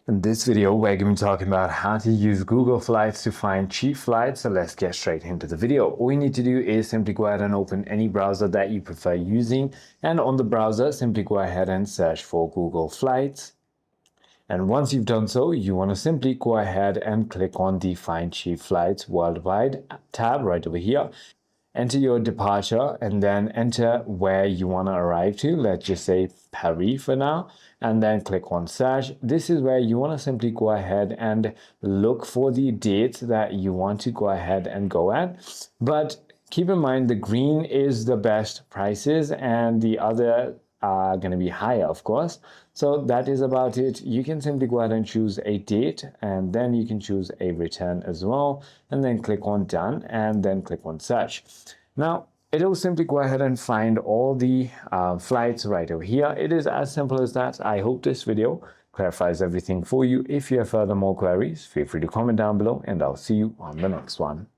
In this video, we're going to be talking about how to use Google Flights to find cheap flights. So let's get straight into the video. All you need to do is simply go ahead and open any browser that you prefer using. And on the browser, simply go ahead and search for Google Flights. And once you've done so, you want to simply go ahead and click on the Find Cheap Flights Worldwide tab right over here. Enter your departure and then enter where you want to arrive to. Let's just say Paris for now, and then click on search. This is where you want to simply go ahead and look for the dates that you want to go ahead and go at. But keep in mind the green is the best prices and the other are going to be higher, of course. So that is about it. You can simply go ahead and choose a date, and then you can choose a return as well, and then click on done, and then click on search. Now it will simply go ahead and find all the flights right over here. It is as simple as that. I hope this video clarifies everything for you. If you have further more queries, feel free to comment down below, and I'll see you on the next one.